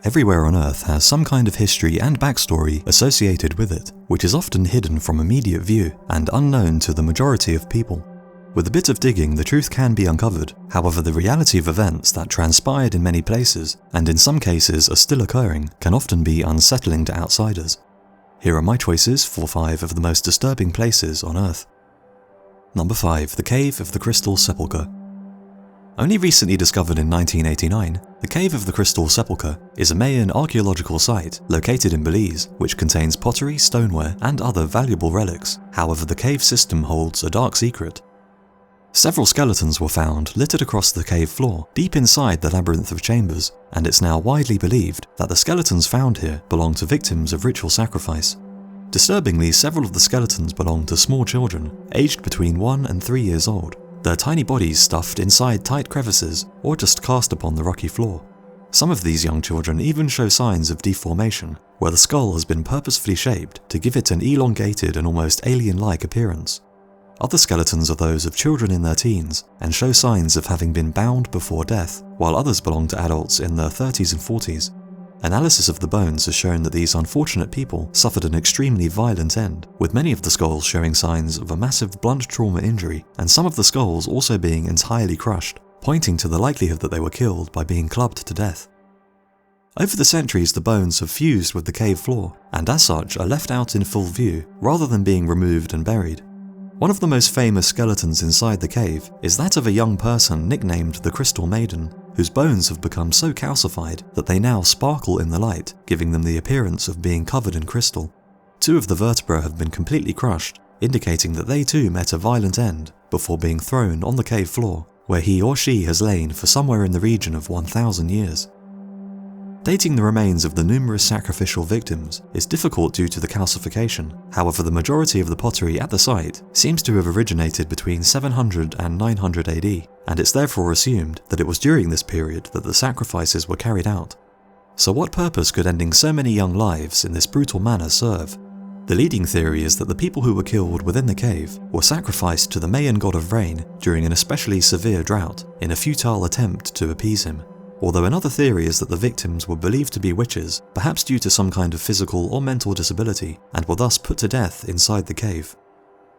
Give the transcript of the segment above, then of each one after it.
Everywhere on Earth has some kind of history and backstory associated with it, which is often hidden from immediate view and unknown to the majority of people. With a bit of digging, the truth can be uncovered. However, the reality of events that transpired in many places, and in some cases are still occurring, can often be unsettling to outsiders. Here are my choices for 5 of the most disturbing places on Earth. Number 5. The Cave of the Crystal Sepulchre. Only recently discovered in 1989, the Cave of the Crystal Sepulchre is a Mayan archaeological site located in Belize, which contains pottery, stoneware, and other valuable relics. However, the cave system holds a dark secret. Several skeletons were found littered across the cave floor, deep inside the labyrinth of chambers, and it's now widely believed that the skeletons found here belong to victims of ritual sacrifice. Disturbingly, several of the skeletons belong to small children, aged between 1 and 3 years old, their tiny bodies stuffed inside tight crevices or just cast upon the rocky floor. Some of these young children even show signs of deformation, where the skull has been purposefully shaped to give it an elongated and almost alien-like appearance. Other skeletons are those of children in their teens and show signs of having been bound before death, while others belong to adults in their 30s and 40s. Analysis of the bones has shown that these unfortunate people suffered an extremely violent end, with many of the skulls showing signs of a massive blunt trauma injury, and some of the skulls also being entirely crushed, pointing to the likelihood that they were killed by being clubbed to death. Over the centuries, the bones have fused with the cave floor, and as such are left out in full view, rather than being removed and buried. One of the most famous skeletons inside the cave is that of a young person nicknamed the Crystal Maiden, whose bones have become so calcified that they now sparkle in the light, giving them the appearance of being covered in crystal. 2 of the vertebrae have been completely crushed, indicating that they too met a violent end before being thrown on the cave floor, where he or she has lain for somewhere in the region of 1,000 years. Dating the remains of the numerous sacrificial victims is difficult due to the calcification. However, the majority of the pottery at the site seems to have originated between 700 and 900 AD, and it's therefore assumed that it was during this period that the sacrifices were carried out. So what purpose could ending so many young lives in this brutal manner serve? The leading theory is that the people who were killed within the cave were sacrificed to the Mayan god of rain during an especially severe drought in a futile attempt to appease him. Although another theory is that the victims were believed to be witches, perhaps due to some kind of physical or mental disability, and were thus put to death inside the cave.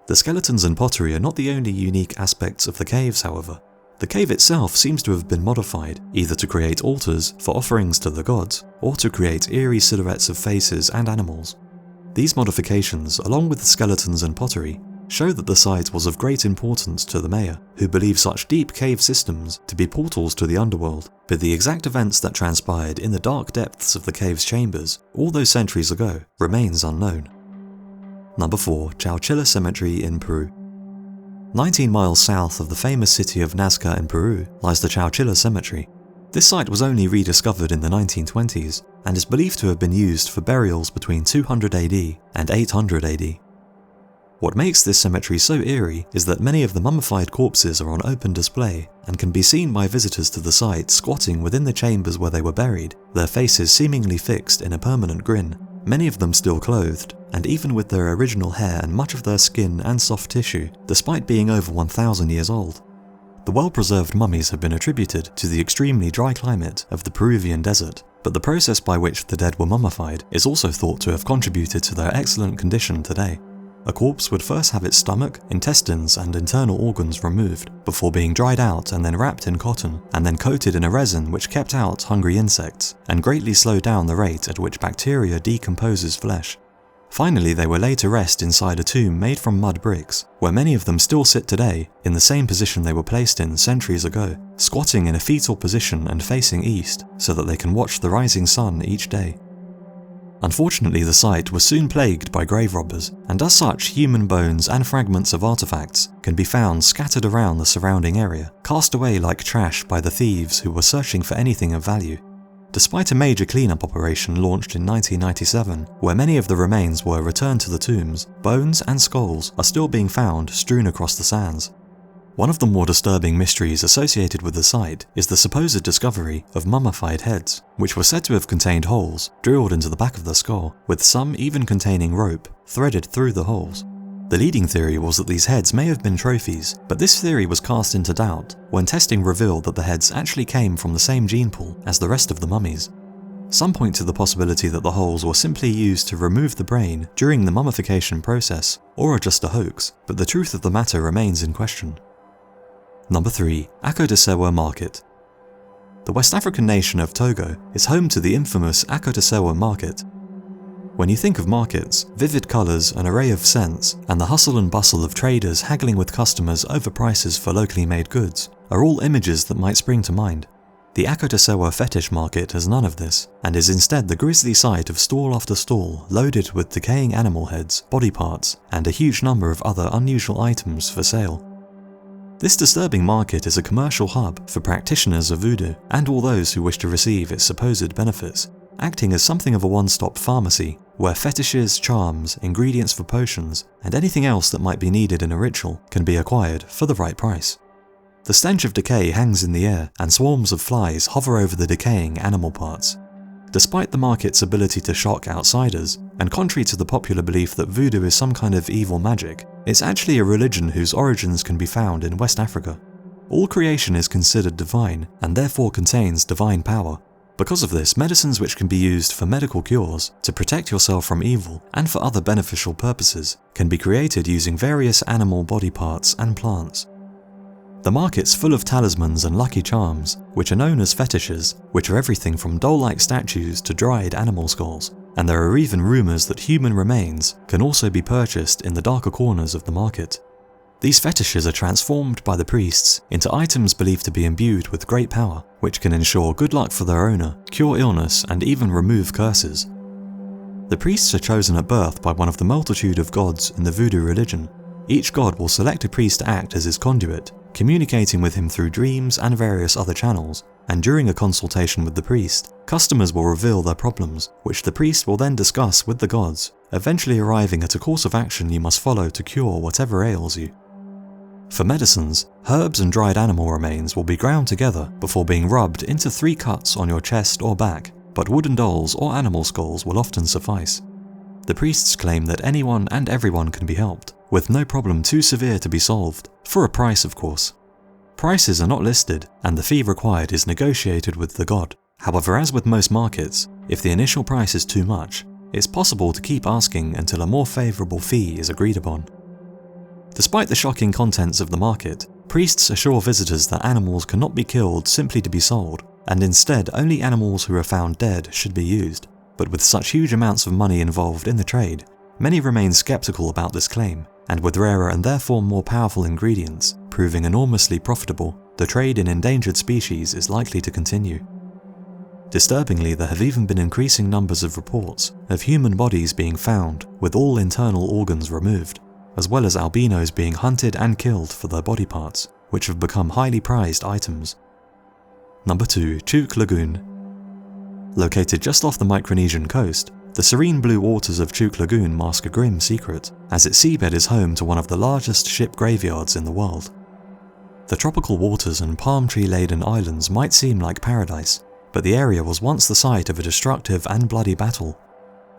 The skeletons and pottery are not the only unique aspects of the caves, however. The cave itself seems to have been modified, either to create altars for offerings to the gods, or to create eerie silhouettes of faces and animals. These modifications, along with the skeletons and pottery, show that the site was of great importance to the Maya, who believe such deep cave systems to be portals to the underworld, but the exact events that transpired in the dark depths of the cave's chambers all those centuries ago remains unknown. Number 4. Chowchilla Cemetery in Peru. 19 miles south of the famous city of Nazca in Peru lies the Chowchilla Cemetery. This site was only rediscovered in the 1920s and is believed to have been used for burials between 200 AD and 800 AD. What makes this cemetery so eerie is that many of the mummified corpses are on open display and can be seen by visitors to the site squatting within the chambers where they were buried, their faces seemingly fixed in a permanent grin, many of them still clothed, and even with their original hair and much of their skin and soft tissue, despite being over 1,000 years old. The well-preserved mummies have been attributed to the extremely dry climate of the Peruvian desert, but the process by which the dead were mummified is also thought to have contributed to their excellent condition today. A corpse would first have its stomach, intestines, and internal organs removed, before being dried out and then wrapped in cotton, and then coated in a resin which kept out hungry insects, and greatly slowed down the rate at which bacteria decomposes flesh. Finally, they were laid to rest inside a tomb made from mud bricks, where many of them still sit today in the same position they were placed in centuries ago, squatting in a fetal position and facing east so that they can watch the rising sun each day. Unfortunately, the site was soon plagued by grave robbers, and as such, human bones and fragments of artifacts can be found scattered around the surrounding area, cast away like trash by the thieves who were searching for anything of value. Despite a major cleanup operation launched in 1997, where many of the remains were returned to the tombs, bones and skulls are still being found strewn across the sands. One of the more disturbing mysteries associated with the site is the supposed discovery of mummified heads, which were said to have contained holes drilled into the back of the skull, with some even containing rope threaded through the holes. The leading theory was that these heads may have been trophies, but this theory was cast into doubt when testing revealed that the heads actually came from the same gene pool as the rest of the mummies. Some point to the possibility that the holes were simply used to remove the brain during the mummification process, or are just a hoax, but the truth of the matter remains in question. Number 3. Akotasewa Market. The West African nation of Togo is home to the infamous Akotasewa Market. When you think of markets, vivid colours, an array of scents, and the hustle and bustle of traders haggling with customers over prices for locally made goods are all images that might spring to mind. The Akotasewa fetish market has none of this, and is instead the grisly sight of stall after stall loaded with decaying animal heads, body parts, and a huge number of other unusual items for sale. This disturbing market is a commercial hub for practitioners of voodoo and all those who wish to receive its supposed benefits, acting as something of a one-stop pharmacy where fetishes, charms, ingredients for potions, and anything else that might be needed in a ritual can be acquired for the right price. The stench of decay hangs in the air, and swarms of flies hover over the decaying animal parts. Despite the market's ability to shock outsiders, and contrary to the popular belief that voodoo is some kind of evil magic, it's actually a religion whose origins can be found in West Africa. All creation is considered divine, and therefore contains divine power. Because of this, medicines which can be used for medical cures, to protect yourself from evil, and for other beneficial purposes, can be created using various animal body parts and plants. The market's full of talismans and lucky charms, which are known as fetishes, which are everything from doll-like statues to dried animal skulls, and there are even rumours that human remains can also be purchased in the darker corners of the market. These fetishes are transformed by the priests into items believed to be imbued with great power, which can ensure good luck for their owner, cure illness, and even remove curses. The priests are chosen at birth by one of the multitude of gods in the voodoo religion. Each god will select a priest to act as his conduit, communicating with him through dreams and various other channels, and during a consultation with the priest, customers will reveal their problems, which the priest will then discuss with the gods, eventually arriving at a course of action you must follow to cure whatever ails you. For medicines, herbs and dried animal remains will be ground together before being rubbed into 3 cuts on your chest or back, but wooden dolls or animal skulls will often suffice. The priests claim that anyone and everyone can be helped, with no problem too severe to be solved, for a price of course. Prices are not listed, and the fee required is negotiated with the god. However, as with most markets, if the initial price is too much, it's possible to keep asking until a more favourable fee is agreed upon. Despite the shocking contents of the market, priests assure visitors that animals cannot be killed simply to be sold, and instead only animals who are found dead should be used. But with such huge amounts of money involved in the trade, many remain skeptical about this claim, and with rarer and therefore more powerful ingredients proving enormously profitable, the trade in endangered species is likely to continue. Disturbingly, there have even been increasing numbers of reports of human bodies being found with all internal organs removed, as well as albinos being hunted and killed for their body parts, which have become highly prized items. Number 2. Chuk Lagoon. Located just off the Micronesian coast, the serene blue waters of Chuk Lagoon mask a grim secret, as its seabed is home to one of the largest ship graveyards in the world. The tropical waters and palm tree-laden islands might seem like paradise, but the area was once the site of a destructive and bloody battle.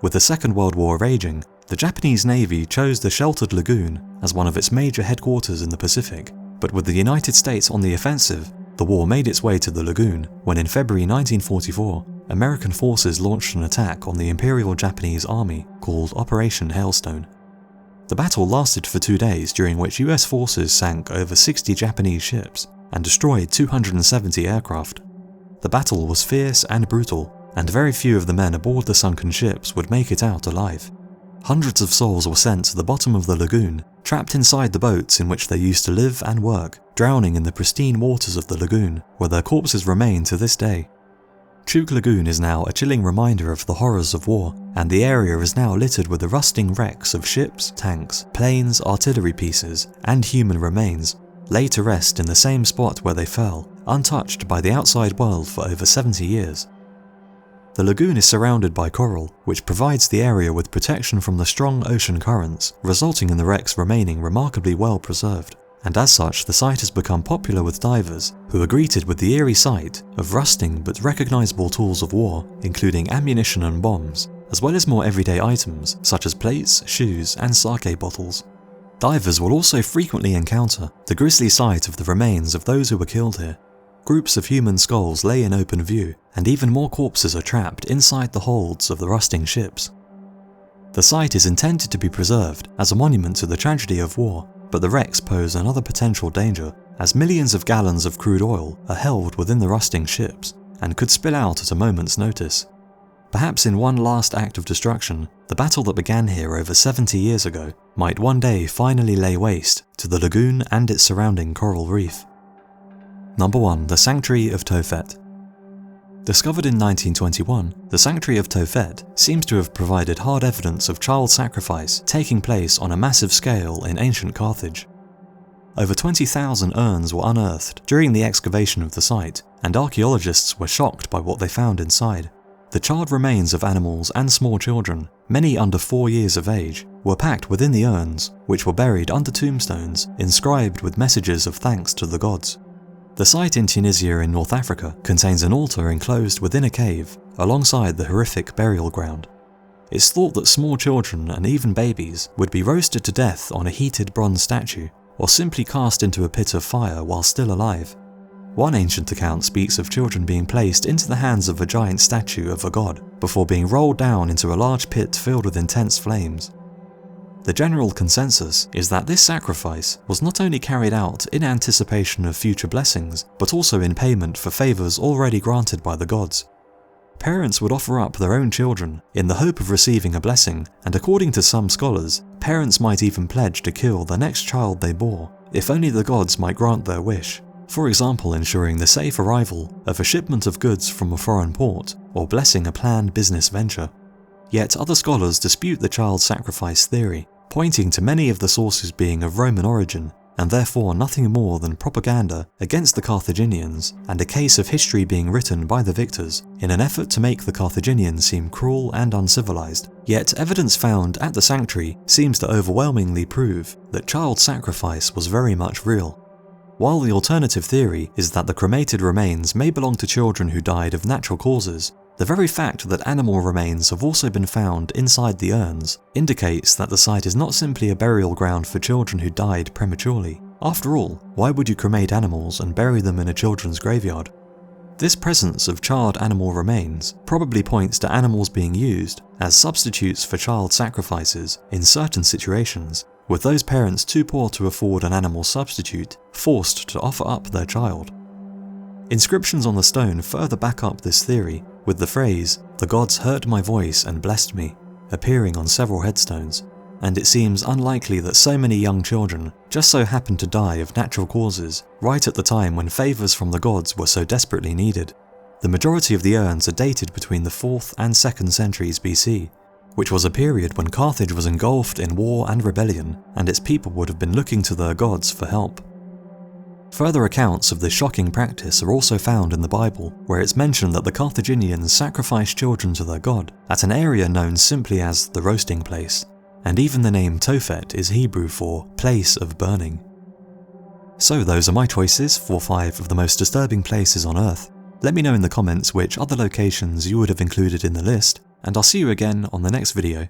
With the Second World War raging, the Japanese Navy chose the sheltered lagoon as one of its major headquarters in the Pacific, but with the United States on the offensive, the war made its way to the lagoon when in February 1944, American forces launched an attack on the Imperial Japanese Army called Operation Hailstone. The battle lasted for 2 days, during which US forces sank over 60 Japanese ships and destroyed 270 aircraft. The battle was fierce and brutal, and very few of the men aboard the sunken ships would make it out alive. Hundreds of souls were sent to the bottom of the lagoon, trapped inside the boats in which they used to live and work, drowning in the pristine waters of the lagoon, where their corpses remain to this day. Chuk Lagoon is now a chilling reminder of the horrors of war, and the area is now littered with the rusting wrecks of ships, tanks, planes, artillery pieces, and human remains, laid to rest in the same spot where they fell, untouched by the outside world for over 70 years. The lagoon is surrounded by coral, which provides the area with protection from the strong ocean currents, resulting in the wrecks remaining remarkably well preserved. And as such, the site has become popular with divers, who are greeted with the eerie sight of rusting but recognisable tools of war, including ammunition and bombs, as well as more everyday items such as plates, shoes, and sake bottles. Divers will also frequently encounter the grisly sight of the remains of those who were killed here. Groups of human skulls lay in open view, and even more corpses are trapped inside the holds of the rusting ships. The site is intended to be preserved as a monument to the tragedy of war, but the wrecks pose another potential danger, as millions of gallons of crude oil are held within the rusting ships, and could spill out at a moment's notice. Perhaps in one last act of destruction, the battle that began here over 70 years ago might one day finally lay waste to the lagoon and its surrounding coral reef. Number 1. The Sanctuary of Towf. Discovered in 1921, the Sanctuary of Towf seems to have provided hard evidence of child sacrifice taking place on a massive scale in ancient Carthage. Over 20,000 urns were unearthed during the excavation of the site, and archaeologists were shocked by what they found inside. The charred remains of animals and small children, many under 4 years of age, were packed within the urns, which were buried under tombstones inscribed with messages of thanks to the gods. The site in Tunisia in North Africa contains an altar enclosed within a cave, alongside the horrific burial ground. It's thought that small children and even babies would be roasted to death on a heated bronze statue, or simply cast into a pit of fire while still alive. One ancient account speaks of children being placed into the hands of a giant statue of a god, before being rolled down into a large pit filled with intense flames. The general consensus is that this sacrifice was not only carried out in anticipation of future blessings, but also in payment for favours already granted by the gods. Parents would offer up their own children in the hope of receiving a blessing, and according to some scholars, parents might even pledge to kill the next child they bore, if only the gods might grant their wish, for example ensuring the safe arrival of a shipment of goods from a foreign port, or blessing a planned business venture. Yet other scholars dispute the child sacrifice theory, pointing to many of the sources being of Roman origin, and therefore nothing more than propaganda against the Carthaginians and a case of history being written by the victors in an effort to make the Carthaginians seem cruel and uncivilized. Yet evidence found at the sanctuary seems to overwhelmingly prove that child sacrifice was very much real. While the alternative theory is that the cremated remains may belong to children who died of natural causes, the very fact that animal remains have also been found inside the urns indicates that the site is not simply a burial ground for children who died prematurely. After all, why would you cremate animals and bury them in a children's graveyard? This presence of charred animal remains probably points to animals being used as substitutes for child sacrifices in certain situations, with those parents too poor to afford an animal substitute forced to offer up their child. Inscriptions on the stone further back up this theory, with the phrase, "The gods heard my voice and blessed me," appearing on several headstones, and it seems unlikely that so many young children just so happened to die of natural causes right at the time when favours from the gods were so desperately needed. The majority of the urns are dated between the 4th and 2nd centuries BC, which was a period when Carthage was engulfed in war and rebellion, and its people would have been looking to their gods for help. Further accounts of this shocking practice are also found in the Bible, where it's mentioned that the Carthaginians sacrificed children to their god at an area known simply as the roasting place, and even the name Tophet is Hebrew for place of burning. So those are my choices for 5 of the most disturbing places on Earth. Let me know in the comments which other locations you would have included in the list, and I'll see you again on the next video.